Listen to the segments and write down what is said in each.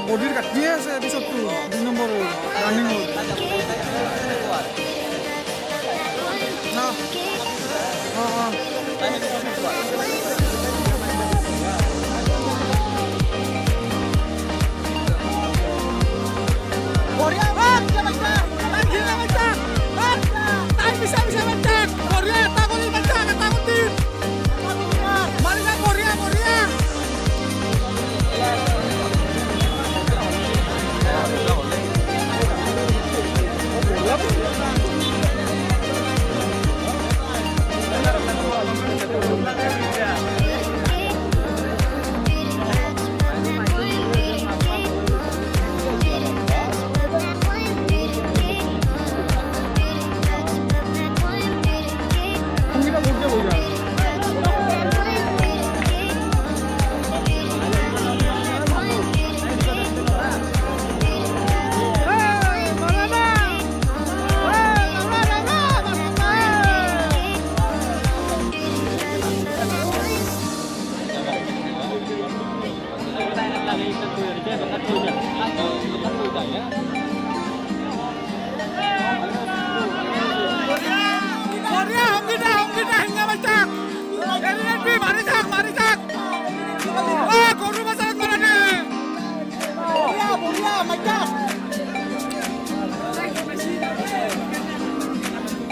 বডিৰ কাটিয়ে আছে পিছতটো 2 number running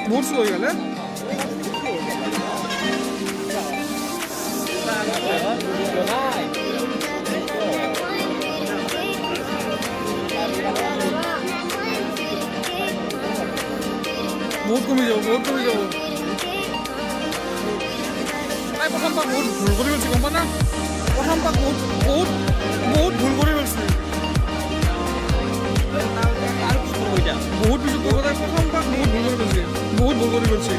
বহুত স্লো হৈ গ'লে বহুত কমি যাব তাই প্ৰথম পাক বহুত ভুল কৰি গৈছে গম পা না প্ৰথম পাক বহুত ভুল কৰি গৈছে বহুত পিছত কৰিব তাই প্ৰথম পাক বহুত ভুল কৰি গৈছে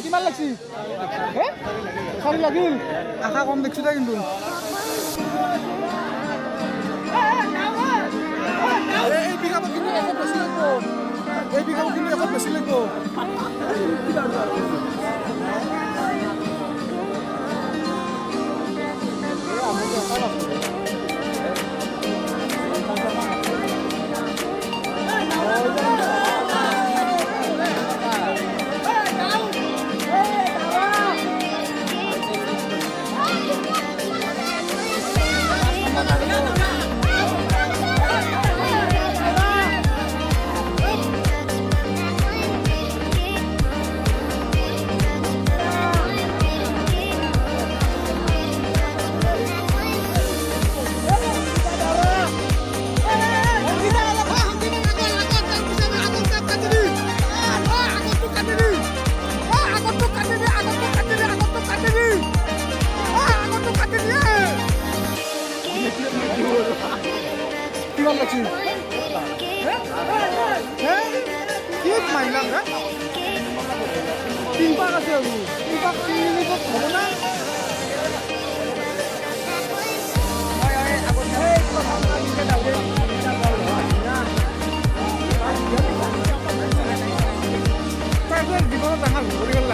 কিমান লাগছি হে খালি লাগিল আশা কম দেখছো তাই কিন্তু এই বিঘাবত কিন্তু এখন বেছি লাগব কিমান লাগছি কি মাইলাম তিনপাক আছে আৰু তিনপাক 3 মিনিটত হ'ব না তাৰপৰ জীবন ডাঙৰ কৰি গ'ল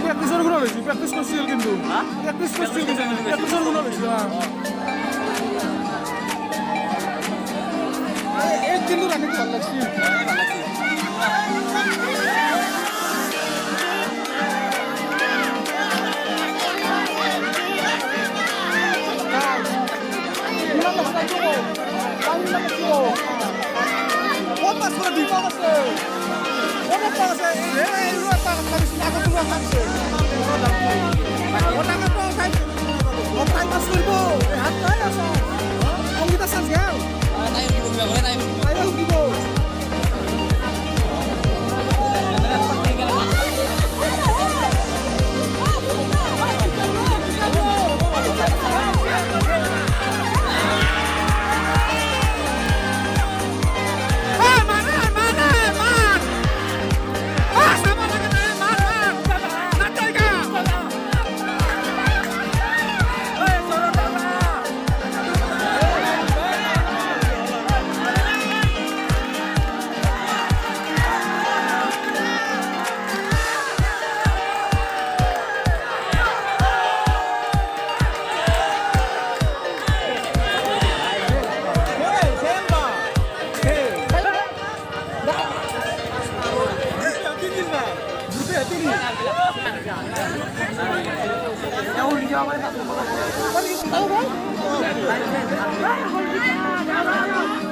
প্র্যাকটিসের গুণ হয়েছি প্র্যাকটিস করছিল কিন্তু প্র্যাকটিস করছিল প্র্যাকটিসের গুণ হয়েছিল এই কিন্তু রানিং ভালো লাগছে Opas para di panas tuh. Opas panas eh lu apa habis aku keluar hanse. Otak apa kai? Otak masuk bu. Hatta ya so. Kamu kita sanjau. Tayo di bawah boleh tayo. Tayo di bawah.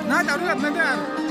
Nah, tahu nggak nanti?